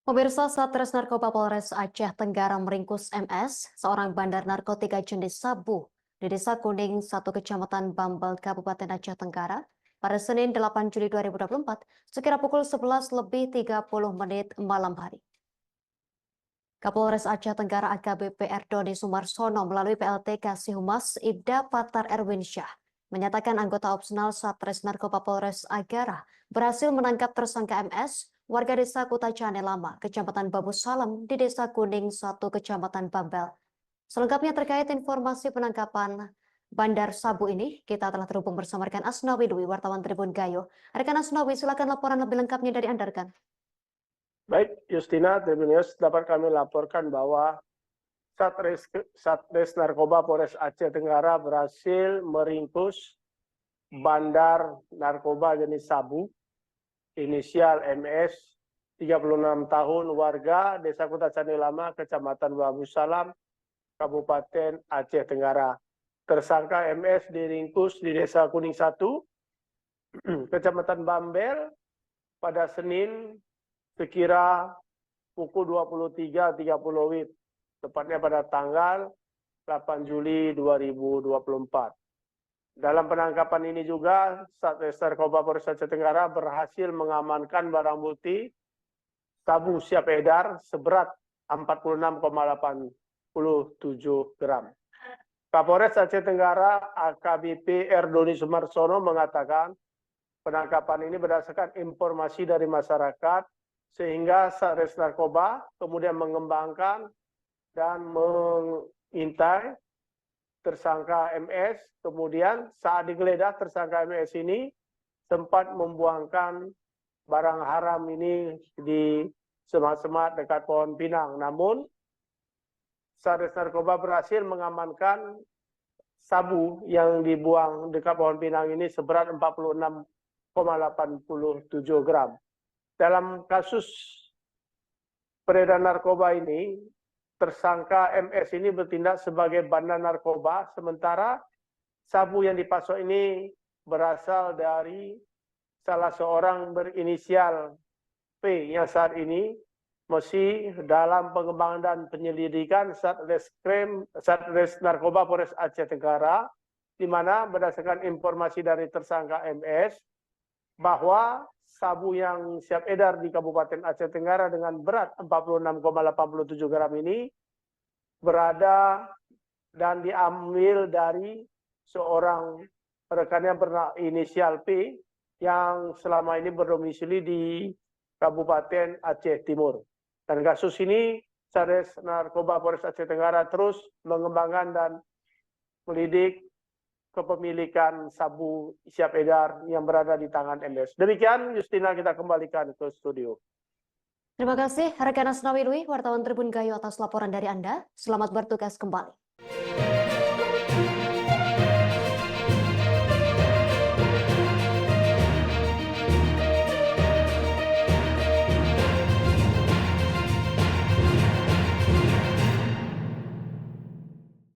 Pemirsa, Satres Narkoba Polres Aceh Tenggara meringkus MS, seorang bandar narkotika jenis sabu di Desa Kuning, 1 Kecamatan Bambel, Kabupaten Aceh Tenggara, pada Senin 8 Juli 2024, sekira pukul 11:30 malam hari. Kapolres Aceh Tenggara AKBP Erdoni Sumarsono melalui PLT Kasih Humas Ibda Patar Erwinsyah menyatakan anggota opsional Satres Narkoba Polres Agara berhasil menangkap tersangka MS, warga desa Kutacane Lama, Kecamatan Babu Salam di Desa Kuning 1 Kecamatan Bambel. Selengkapnya terkait informasi penangkapan bandar sabu ini, kita telah terhubung bersama rekan Asnawi Dwi, wartawan Tribun Gayo. Rekan Asnawi, silakan laporan lebih lengkapnya dari Anda, rekan. Baik, Justina, Tribun News dapat kami laporkan bahwa Satres Narkoba Polres Aceh Tenggara berhasil meringkus bandar narkoba jenis sabu, inisial MS, 36 tahun, warga Desa Kutacane Lama, Kecamatan Babu Salam, Kabupaten Aceh Tenggara. Tersangka MS diringkus di Desa Kuning 1, Kecamatan Bambel, pada Senin sekira pukul 23.30 WIB, tepatnya pada tanggal 8 Juli 2024. Dalam penangkapan ini juga, Satres Narkoba Polres Aceh Tenggara berhasil mengamankan barang bukti sabu siap edar seberat 46,87 gram. Kapolres Aceh Tenggara AKBP Erdoni Sumarsono mengatakan penangkapan ini berdasarkan informasi dari masyarakat, sehingga Satres Narkoba kemudian mengembangkan dan mengintai tersangka MS. Kemudian saat digeledah, tersangka MS ini sempat membuangkan barang haram ini di semak-semak dekat pohon pinang. Namun Satres Narkoba berhasil mengamankan sabu yang dibuang dekat pohon pinang ini seberat 46,87 gram. Dalam kasus peredaran narkoba ini, tersangka MS ini bertindak sebagai bandar narkoba, sementara sabu yang dipasok ini berasal dari salah seorang berinisial P yang saat ini masih dalam pengembangan dan penyelidikan Satres Narkoba Polres Aceh Tenggara, di mana berdasarkan informasi dari tersangka MS bahwa sabu yang siap edar di Kabupaten Aceh Tenggara dengan berat 46,87 gram ini berada dan diambil dari seorang rekannya berinisial P yang selama ini berdomisili di Kabupaten Aceh Timur. Dan kasus ini Satres Narkoba Polres Aceh Tenggara terus mengembangkan dan melidik kepemilikan sabu siap edar yang berada di tangan MS. Demikian, Justina, kita kembalikan ke studio. Terima kasih, rekan Asnawi Dwi, wartawan Tribun Gayo atas laporan dari Anda. Selamat bertugas kembali.